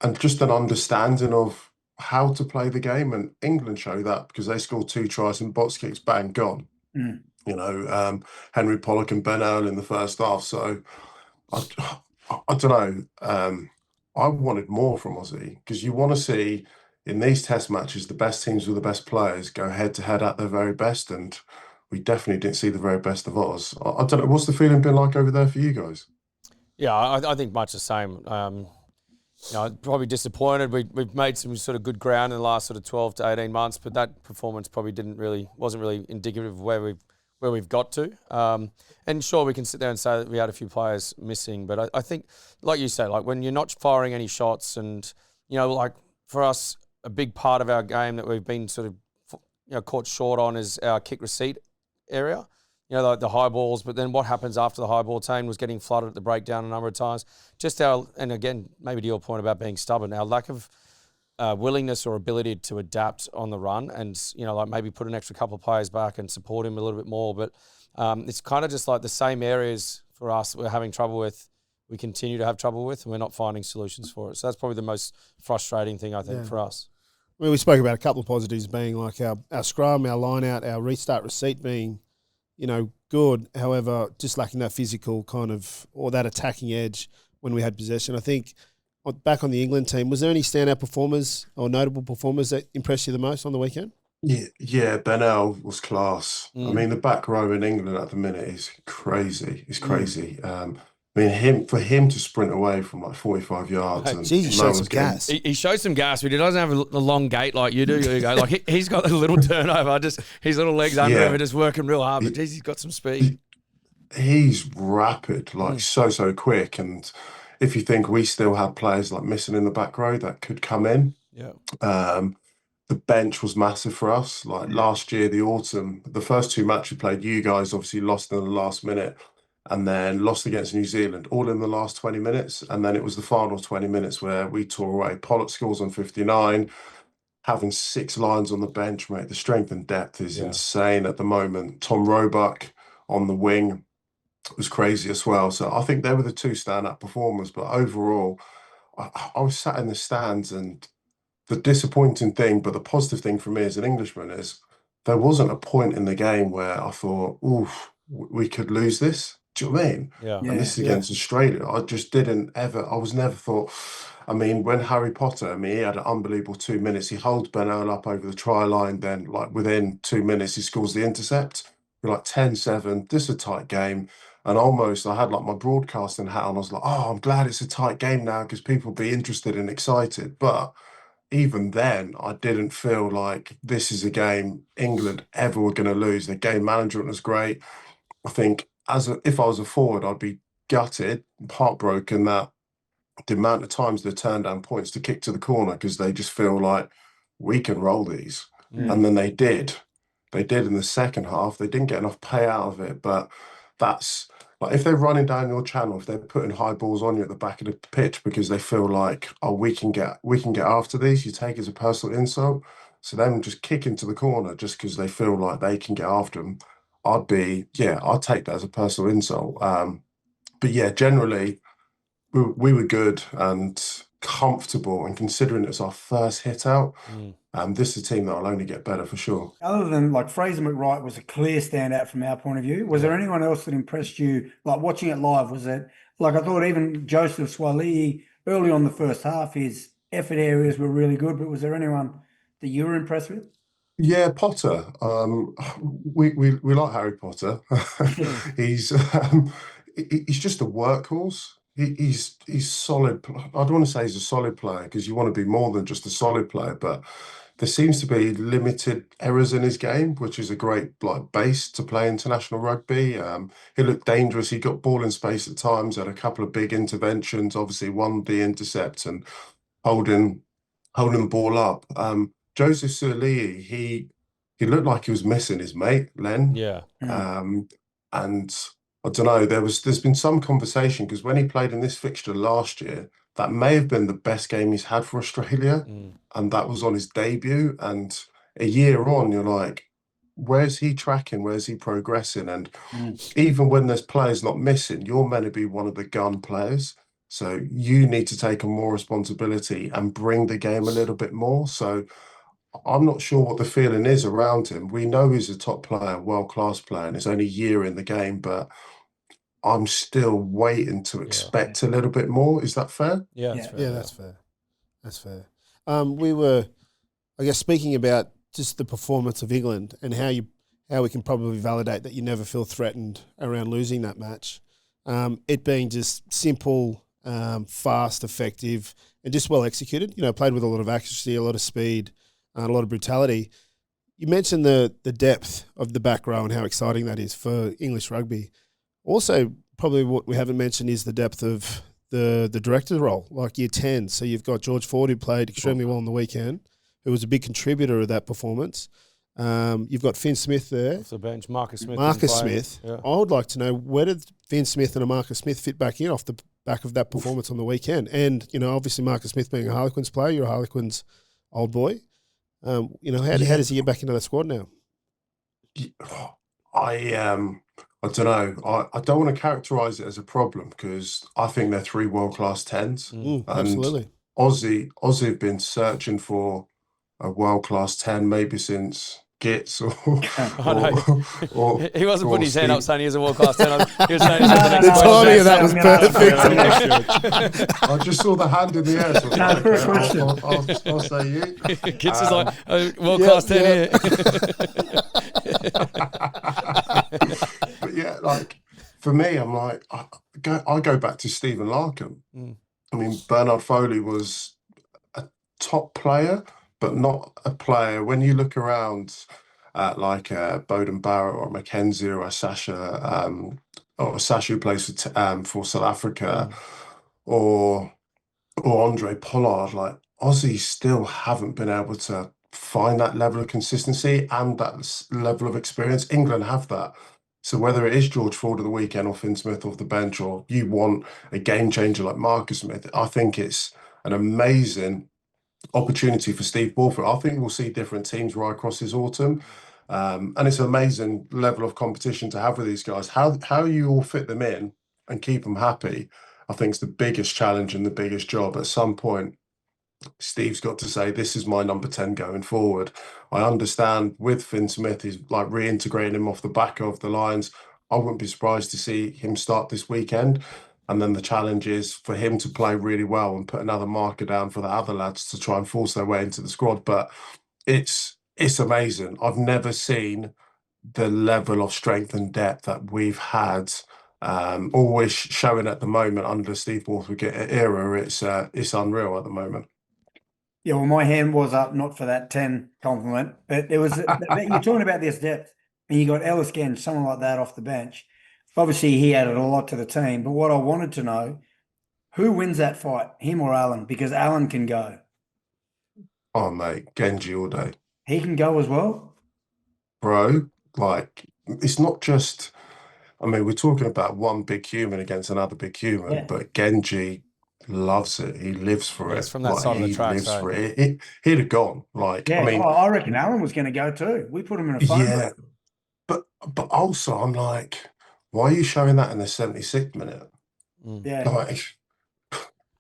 and just an understanding of how to play the game. And England show that because they scored 2 tries and box kicks, bang, gone. Henry Pollock and Ben Earl in the first half. So I don't know. I wanted more from Aussie because you want to see in these test matches the best teams with the best players go head to head at their very best, and we definitely didn't see the very best of Oz. I don't know, what's the feeling been like over there for you guys? Yeah, I think much the same. Probably disappointed. We've made some sort of good ground in the last sort of 12 to 18 months, but that performance probably wasn't really indicative of where we've got to. And sure, we can sit there and say that we had a few players missing, but I think, like you say, like when you're not firing any shots and, like for us, a big part of our game that we've been sort of, caught short on is our kick receipt area, the high balls, but then what happens after the high ball team was getting flooded at the breakdown a number of times. And again, maybe to your point about being stubborn, our lack of willingness or ability to adapt on the run and, like maybe put an extra couple of players back and support him a little bit more. But it's kind of just like the same areas for us that we're having trouble with, we continue to have trouble with, and we're not finding solutions for it. So that's probably the most frustrating thing, I think, for us. I mean, we spoke about a couple of positives being like our scrum, our line out, our restart receipt being, good. However, just lacking that physical kind of, or that attacking edge when we had possession. I think back on the England team, was there any standout performers or notable performers that impressed you the most on the weekend? Yeah, Ben Earl was class. I mean, the back row in England at the minute is crazy. It's crazy. I mean, for him to sprint away from like 45 yards. And he showed some gas. He showed some gas, but he doesn't have a long gait like you do, Ugo. Like he's got a little turnover, just his little legs under him are just working real hard, but geez, he's got some speed. he's rapid, like so quick. And if you think we still had players like missing in the back row that could come in, Yeah. the bench was massive for us. Like last year, the autumn, the first two matches we played, you guys obviously lost in the last minute and then lost against New Zealand, all in the last 20 minutes. And then it was the final 20 minutes where we tore away. Pollock scores on 59, having 6 lines on the bench, mate. The strength and depth is insane at the moment. Tom Roebuck on the wing was crazy as well. So I think they were the two stand-up performers. But overall, I was sat in the stands, and the disappointing thing, but the positive thing for me as an Englishman is there wasn't a point in the game where I thought, oof, we could lose this. Do you know what I mean? Yeah. And this is against Australia. I just didn't ever, I was never thought, I mean, when Harry Potter, I mean, he had an unbelievable 2 minutes. He holds Ben Earl up over the try line. Then, like, within 2 minutes, he scores the intercept. We're like 10-7. This is a tight game. And almost, I had like my broadcasting hat on. I was like, oh, I'm glad it's a tight game now because people will be interested and excited. But even then, I didn't feel like this is a game England ever were going to lose. The game management was great. I think if I was a forward, I'd be gutted, heartbroken that the amount of times they turn down points to kick to the corner because they just feel like we can roll these. And then they did. They did in the second half. They didn't get enough pay out of it, but that's like if they're running down your channel, if they're putting high balls on you at the back of the pitch because they feel like, oh, we can get after these, you take it as a personal insult. So them just kicking to the corner just because they feel like they can get after them, I'd take that as a personal insult. But yeah, generally we were good and comfortable, and considering it's our first hit out, this is a team that will only get better for sure. Other than like Fraser McWright was a clear standout from our point of view. Was there anyone else that impressed you? Like watching it live, was it like I thought even Joseph Swali early on the first half, his effort areas were really good, but was there anyone that you were impressed with? Yeah, Potter. We like Harry Potter. He's just a workhorse. He's solid. I don't want to say he's a solid player because you want to be more than just a solid player, but there seems to be limited errors in his game, which is a great like base to play international rugby. He looked dangerous. He got ball in space at times, had a couple of big interventions, obviously won the intercept and holding the ball up. Joseph Suaalii, he looked like he was missing his mate, Len. Yeah. And I don't know, there's been some conversation because when he played in this fixture last year, that may have been the best game he's had for Australia. And that was on his debut. And a year on, you're like, where's he tracking? Where's he progressing? And even when there's players not missing, you're meant to be one of the gun players. So you need to take on more responsibility and bring the game a little bit more. So I'm not sure what the feeling is around him. We know he's a top player, world-class player, and it's only a year in the game, but I'm still waiting to expect a little bit more. Is that fair? Yeah, that's fair. Yeah, that's fair. That's fair. We were, I guess, speaking about just the performance of England and how we can probably validate that you never feel threatened around losing that match. It being just simple, fast, effective, and just well executed. You know, played with a lot of accuracy, a lot of speed, and a lot of brutality. You mentioned the depth of the back row and how exciting that is for English rugby. Also, probably what we haven't mentioned is the depth of the director's role, like year 10. So you've got George Ford, who played extremely well on the weekend, who was a big contributor of that performance. You've got Finn Smith there. Off the bench, Marcus Smith. Marcus Smith. Yeah. I would like to know, where did Finn Smith and a Marcus Smith fit back in off the back of that performance on the weekend? And, you know, obviously Marcus Smith being a Harlequins player, you're a Harlequins old boy. You know, how does he get back into the squad now? I don't know. I don't want to characterise it as a problem because I think they're 3 world-class 10s. And absolutely. Aussie have been searching for a world-class 10 maybe since Gitz or he wasn't putting his hand up saying he was a world-class 10. He was saying the timing of that was perfect. I just saw the hand in the air. So I'll say you. Gitz is like, world-class 10 here. But yeah, like for me, I'm like, I go back to Stephen Larkham. I mean, Bernard Foley was a top player, but not a player. When you look around at like Bowden Barrett or Mackenzie or Sasha, or Sashi who plays for South Africa, or Andre Pollard, like Aussies still haven't been able to find that level of consistency and that level of experience. England have that. So whether it is George Ford of the weekend or Finn Smith off the bench, or you want a game changer like Marcus Smith, I think it's an amazing opportunity for Steve Borthwick. I think we'll see different teams right across this autumn. And it's an amazing level of competition to have with these guys. How you all fit them in and keep them happy, I think, is the biggest challenge and the biggest job. At some point, Steve's got to say, this is my number 10 going forward. I understand with Finn Smith, he's like reintegrating him off the back of the Lions. I wouldn't be surprised to see him start this weekend. And then the challenge is for him to play really well and put another marker down for the other lads to try and force their way into the squad. But it's amazing. I've never seen the level of strength and depth that we've had, always showing at the moment under Steve Borthwick era. It's unreal at the moment. Yeah, well, my hand was up, not for that 10 compliment, but there was, you're talking about this depth, and you got Ellis Genge, someone like that off the bench. Obviously, he added a lot to the team, but what I wanted to know, who wins that fight, him or Allen? Because Allen can go. Oh, mate, Genji all day. He can go as well? Bro, like, it's not just, I mean, we're talking about one big human against another big human, Yeah. but Genji loves it. He lives for it. It's from that side of the track. He lives for it. He'd have gone. Like, Yeah, I mean, I reckon Allen was going to go too. We put him in a phone yeah, book. but also I'm like, why are you showing that in the 76th minute? Yeah. Like,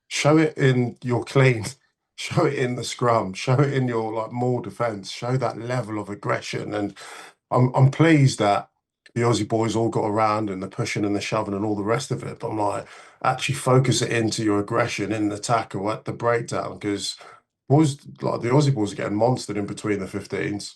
show it in your clean, show it in the scrum, show it in your like more defence, show that level of aggression. And I'm pleased that the Aussie boys all got around and the pushing and the shoving and all the rest of it. But I'm like, actually focus it into your aggression in the tackle at the breakdown, because boys like the Aussie boys are getting monstered in between the 15s.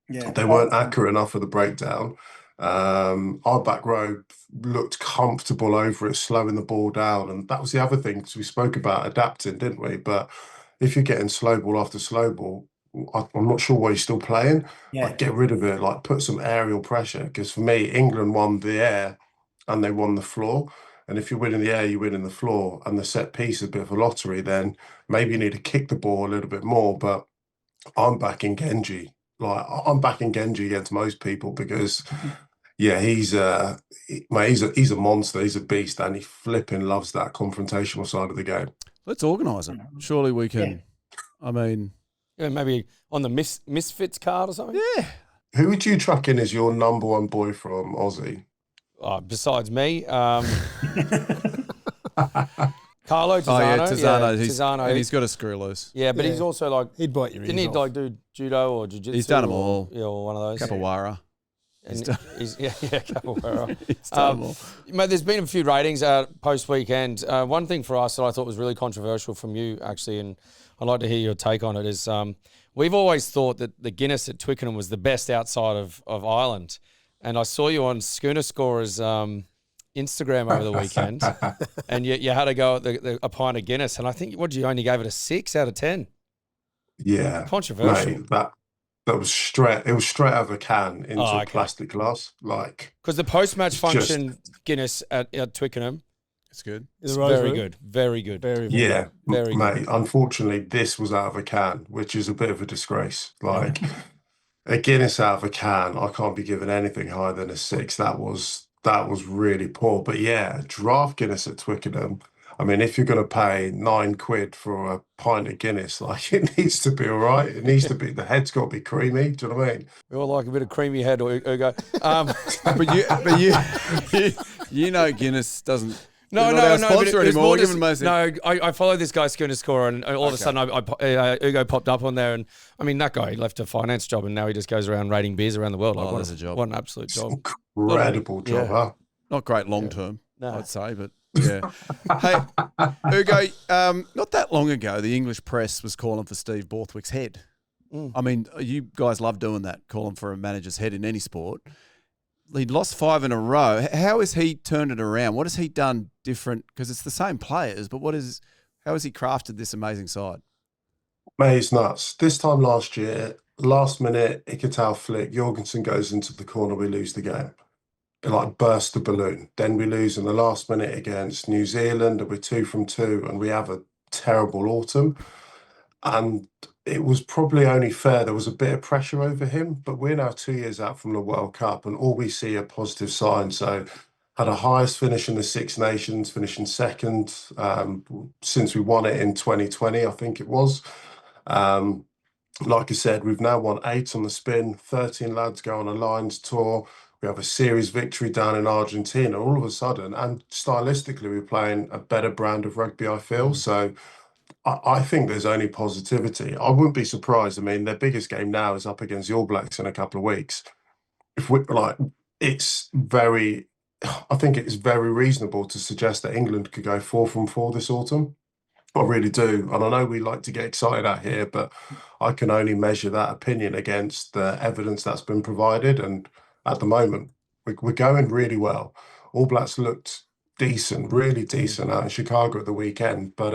Yeah. They weren't accurate enough for the breakdown. Our back row looked comfortable over it, slowing the ball down. And that was the other thing, because we spoke about adapting, didn't we? But if you're getting slow ball after slow ball, I'm not sure why you're still playing. Yeah. Like, get rid of it, like put some aerial pressure. Because for me, England won the air and they won the floor. And if you're winning the air, you win in the floor, and the set piece is a bit of a lottery, then maybe you need to kick the ball a little bit more. But I'm backing Genji. Like, I'm backing Genji against most people, because yeah, he's a monster. He's a beast, and he flipping loves that confrontational side of the game. Let's organise it. Surely we can. Yeah. I mean, Yeah, maybe on the Misfits card or something. yeah. Who would you truck in as your number one boy from Aussie? Besides me, Carlo Tizzano. Oh yeah, Tizzano. Tizzano. And he's got a screw loose. Yeah, but he's also like, He'd bite your ears didn't he off. like do judo or jiu-jitsu? He's done them all. Yeah, or one of those. Capoeira. And Capoeira. He's done them all. Mate, there's been a few ratings post-weekend. One thing for us that I thought was really controversial from you, actually, and I'd like to hear your take on it, is we've always thought that the Guinness at Twickenham was the best outside of Ireland. And I saw you on Schooner Scorer's Instagram over the weekend, and you had to go at a pint of Guinness. And I think, you only gave it a 6 out of 10. Yeah, Controversial. mate, that was straight. It was straight out of a can into a plastic glass, like. Because the post-match function Guinness at Twickenham, It's good. it's very good. Very good. Very, Yeah, Very mate. Unfortunately, this was out of a can, which is a bit of a disgrace. Like, a Guinness out of a can, I can't be given anything higher than a 6. That was really poor. But yeah, draft Guinness at Twickenham. I mean, if you're going to pay £9 for a pint of Guinness, like, it needs to be all right. It needs to be, the head's got to be creamy. Do you know what I mean? We all like a bit of creamy head, or Ugo. But you know Guinness doesn't. No, they're not our but sponsor it was anymore. more We're just, giving most no, I follow this guy, Schooner Scorer, and all of a sudden Ugo popped up on there, and I mean, that guy left a finance job, and now he just goes around rating beers around the world. Like, there's a job. What an absolute job. Incredible job, huh? Not great long term, No. I'd say, but yeah. Hey, Ugo, not that long ago, the English press was calling for Steve Borthwick's head. I mean, you guys love doing that, calling for a manager's head in any sport. He'd lost 5 in a row. How has he turned it around? What has he done different? Because it's the same players, but how has he crafted this amazing side? Mate, it's nuts. This time last year, last minute, Ikitau flick, Jorgensen goes into the corner, we lose the game. like burst the balloon. Then we lose in the last minute against New Zealand, and we're 2 from 2, and we have a terrible autumn. And it was probably only fair. There was a bit of pressure over him, but we're now 2 years out from the World Cup, and all we see are positive signs. So, had a highest finish in the Six Nations, finishing second since we won it in 2020, I think it was. Like I said, we've now won 8 on the spin, 13 lads go on a Lions tour. We have a series victory down in Argentina all of a sudden. And stylistically, we're playing a better brand of rugby, I feel. So I think there's only positivity. I wouldn't be surprised. I mean, their biggest game now is up against the All Blacks in a couple of weeks. If we like, it's very, I think it's very reasonable to suggest that England could go 4 from 4 this autumn. I really do. And I know we like to get excited out here, but I can only measure that opinion against the evidence that's been provided. And at the moment, we're going really well. All Blacks looked decent, really decent out in Chicago at the weekend. But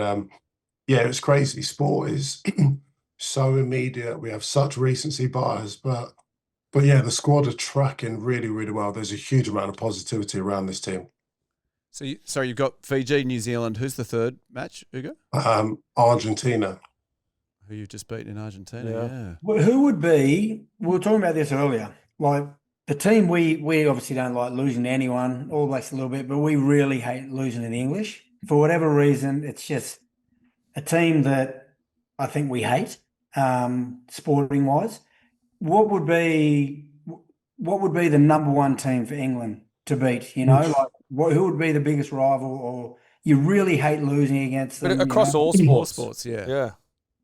yeah, it's crazy. Sport is so immediate. We have such recency bias. But yeah, the squad are tracking really, really well. There's a huge amount of positivity around this team. So you've got Fiji, New Zealand. Who's the third match, Ugo? Argentina. Who you've just beaten in Argentina, yeah. Well, who would be, we were talking about this earlier, like the team we obviously don't like losing to anyone, All Blacks a little bit, but we really hate losing to the English. For whatever reason, it's just a team that I think we hate, sporting-wise. What would be the number one team for England to beat, you know? Like, who would be the biggest rival, or you really hate losing against them? But across all sports. Yeah.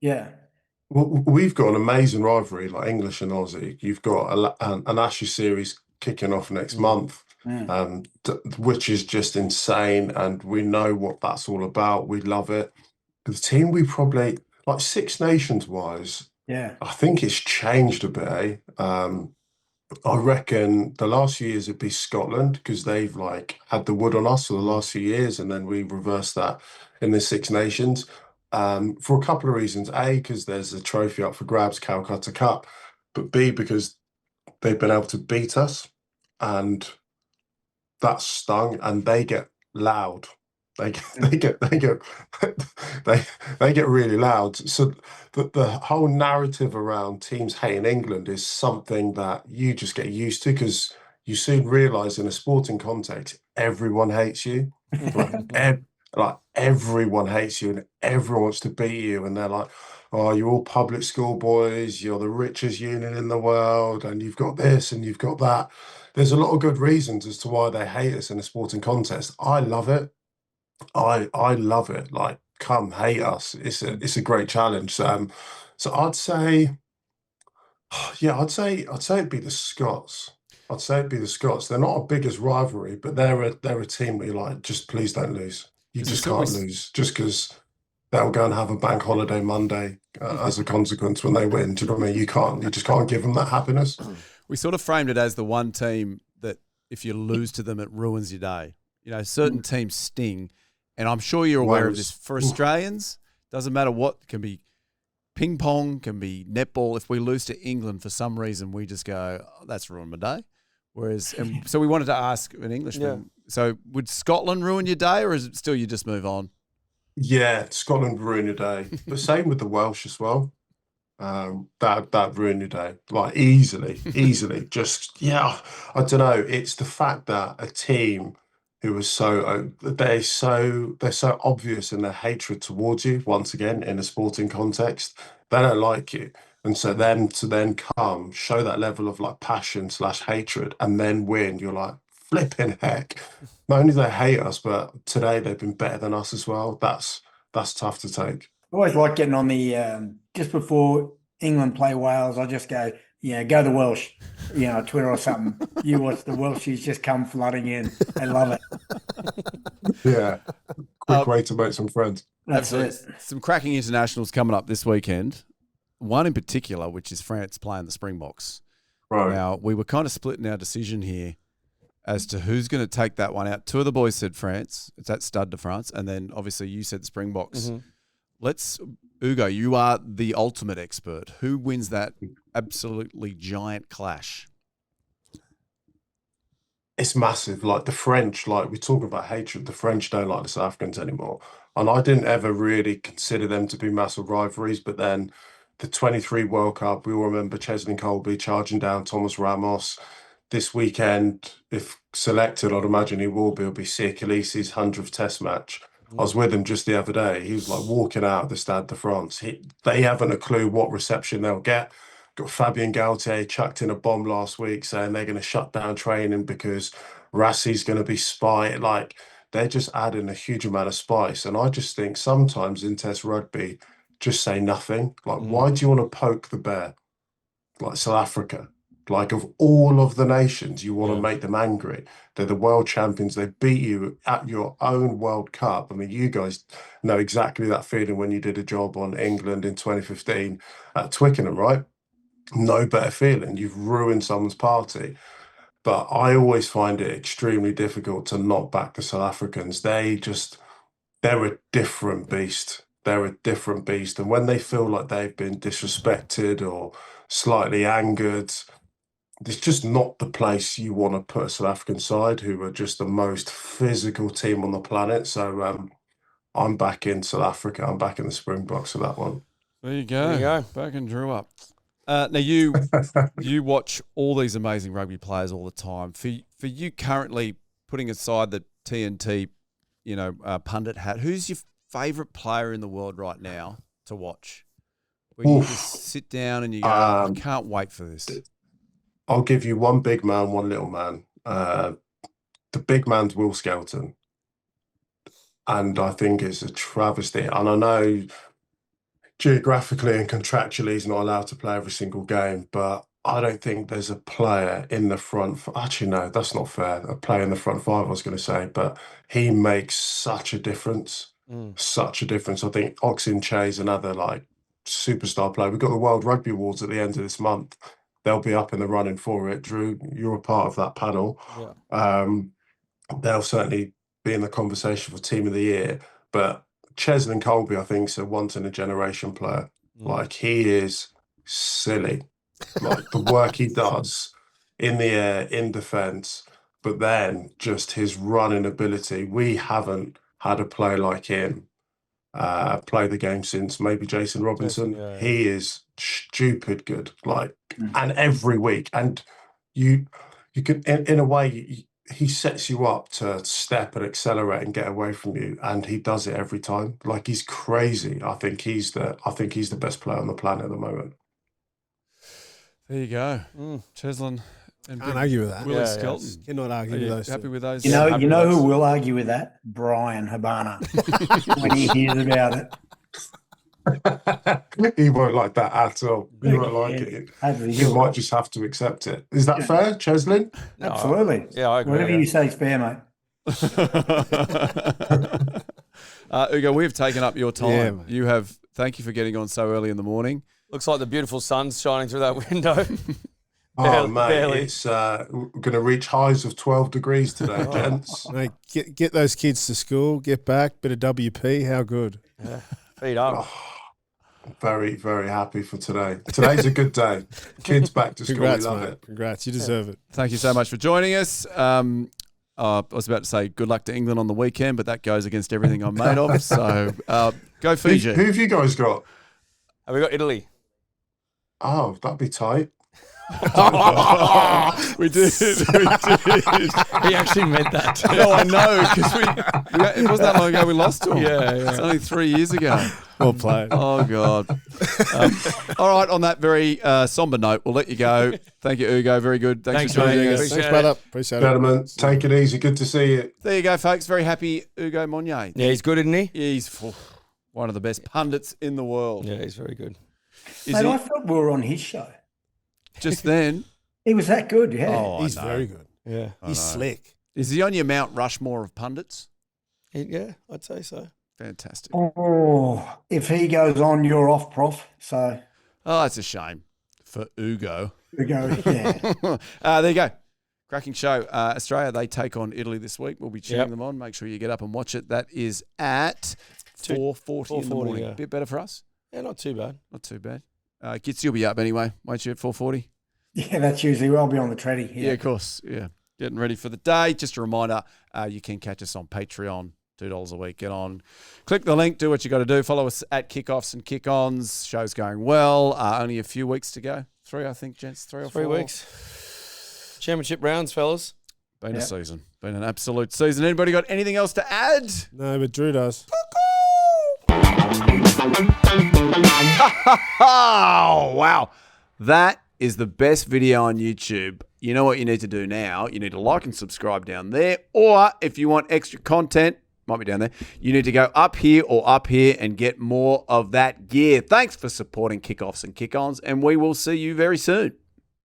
Yeah. Well, we've got an amazing rivalry, like English and Aussie. You've got an Ashes series kicking off next month, which is just insane. And we know what that's all about. We love it. The team we probably, like Six Nations wise, I think it's changed a bit, eh? I reckon the last few years it'd be Scotland, because they've like had the wood on us for the last few years, and then we reversed that in the Six Nations. For a couple of reasons. A, because there's a trophy up for grabs, Calcutta Cup, but B, because they've been able to beat us, and that's stung, and they get loud. They get really loud. So the whole narrative around teams hating England is something that you just get used to, because you soon realise in a sporting context, everyone hates you. Like everyone hates you, and everyone wants to beat you, and they're like, oh, you're all public school boys, you're the richest union in the world, and you've got this and you've got that. There's a lot of good reasons as to why they hate us in a sporting contest. I love it. I love it. Like, come hate us. It's a great challenge. So I'd say, yeah, I'd say it'd be the Scots. I'd say it'd be the Scots. They're not our biggest rivalry, but they're a team where you're like, just please don't lose. You just can't lose, just because they'll go and have a bank holiday Monday as a consequence when they win. Do you know what I mean? You just can't give them that happiness. We sort of framed it as the one team that if you lose to them, it ruins your day. You know, certain teams sting. And I'm sure you're aware of this. For Australians, doesn't matter what, it can be ping pong, can be netball. If we lose to England for some reason, we just go, oh, that's ruined my day. Whereas, so we wanted to ask an Englishman, so would Scotland ruin your day, or is it still you just move on? Yeah, Scotland would ruin your day. But same with the Welsh as well. That ruin your day, like easily. Just, yeah, I don't know. It's the fact that a team who was they're so obvious in their hatred towards you, once again, in a sporting context, they don't like you. And so then to then come, show that level of like passion / hatred, and then win, you're like, flipping heck. Not only do they hate us, but today they've been better than us as well. That's tough to take. I always like getting on the, just before England play Wales, I just go, yeah, go the Welsh, you know, Twitter or something. You watch the Welshies just come flooding in. They love it. Yeah. Quick way to make some friends. That's it. Some cracking internationals coming up this weekend. One in particular, which is France playing the Springboks. Right. Now, we were kind of splitting our decision here as to who's going to take that one out. Two of the boys said France. It's at Stade de France. And then obviously you said the Springboks. Mm-hmm. Ugo, you are the ultimate expert. Who wins that absolutely giant clash? it's massive. Like the French, like we're talking about hatred. The French don't like the South Africans anymore. And I didn't ever really consider them to be massive rivalries. But then the 23 World Cup, we all remember Cheslin Colby charging down Thomas Ramos. This weekend, if selected, I'd imagine he will be. It'll be Sia Khaleesi's 100th Test match. I was with him just the other day. He was like walking out of the Stade de France. They haven't a clue what reception they'll get. Got Fabien Galtier chucked in a bomb last week saying they're going to shut down training because Rassi's going to be spy. Like, they're just adding a huge amount of spice. And I just think sometimes in Test rugby, just say nothing. Like, why do you want to poke the bear? Like South Africa. Like, of all of the nations, you want to make them angry. They're the world champions. They beat you at your own World Cup. I mean, you guys know exactly that feeling when you did a job on England in 2015 at Twickenham, right? No better feeling. You've ruined someone's party. But I always find it extremely difficult to not back the South Africans. They're a different beast. They're a different beast. And when they feel like they've been disrespected or slightly angered, it's just not the place you want to put a South African side, who are just the most physical team on the planet. So I'm back in South Africa. I'm back in the Springboks for that one. There you go. Back and drew up. Now you watch all these amazing rugby players all the time. For you currently, putting aside the TNT, pundit hat, who's your favourite player in the world right now to watch? Where you just sit down and you go, I can't wait for this. I'll give you one big man, one little man. The big man's Will Skelton. And I think it's a travesty. And I know geographically and contractually he's not allowed to play every single game, but I don't think there's a player in the front. Actually, no, that's not fair. A player in the front five, I was going to say, but he makes such a difference. Such a difference. I think Oxin Che's another superstar player. We've got the World Rugby Awards at the end of this month. They'll be up in the running for it. Drew, you're a part of that panel. Yeah. They'll certainly be in the conversation for Team of the Year. But Cheslin Colby, I think, is a once-in-a-generation player. Like, he is silly. Like, the work he does in the air, in defence, but then just his running ability. We haven't had a player like him play the game since maybe Jason Robinson. He is stupid good, and every week. And you can, in a way, he sets you up to step and accelerate and get away from you, and he does it every time. Like, he's crazy. I think he's the best player on the planet at the moment. There you go, Cheslin. And can't argue with that. Willie Skelton. Cannot argue with those. Happy with those? You know who will argue with that? Brian Habana when he hears about it. He won't like that at all. He won't like it. He might just have to accept it. Is that fair, Cheslin? Absolutely. Yeah, I agree. Whatever you say is fair, mate. Ugo, we've taken up your time. Thank you for getting on so early in the morning. Looks like the beautiful sun's shining through that window. Mate, it's going to reach highs of 12 degrees today, gents. Mate, get those kids to school, get back, bit of WP, how good. Yeah, feed up. Very, very happy for today. Today's a good day. Kids back to school, Congrats, we love mate. it. Congrats, you deserve it. Thank you so much for joining us. I was about to say good luck to England on the weekend, but that goes against everything I'm made of. So go Fiji. Who have you guys got? Have we got Italy? Oh, that'd be tight. We did. He actually meant that. No, I know, because it wasn't that long ago we lost to him. Yeah. It's only 3 years ago. Well played. Oh, God. All right, on that very somber note, we'll let you go. Thank you, Ugo. Very good. Thanks for joining us. Thanks, brother. Appreciate it. Gentlemen, take it easy. Good to see you. There you go, folks. Very happy Ugo Monye. Yeah, he's good, isn't he? He's one of the best pundits in the world. Yeah, he's very good. Mate, I thought we were on his show. Just then. He was that good, yeah. Oh, He's very good. Yeah. He's slick. Is he on your Mount Rushmore of pundits? Yeah, I'd say so. Fantastic. Oh, if he goes on, you're off, Prof. So. Oh, that's a shame for Ugo. Yeah. There you go. Cracking show. Australia, they take on Italy this week. We'll be cheering them on. Make sure you get up and watch it. That is at 4:40 in the morning. Yeah. Bit better for us? Yeah, not too bad. Not too bad. Gits, you'll be up anyway, won't you, at 4:40? Yeah, that's usually where I'll be on the treadie. Yeah, of course. Yeah. getting ready for the day. Just a reminder, you can catch us on Patreon, $2 a week. Get on, click the link, do what you got to do. Follow us at Kickoffs and Kick-Ons. Show's going well. Only a few weeks to go. 3, I think, gents. 3 or 4 weeks. Championship rounds, fellas. Been a season. Been an absolute season. Anybody got anything else to add? No, but Drew does. Oh, wow. That is the best video on YouTube. You know what you need to do now? You need to like and subscribe down there. Or if you want extra content, might be down there, you need to go up here or up here and get more of that gear. Thanks for supporting Kickoffs and Kick-Ons, and we will see you very soon.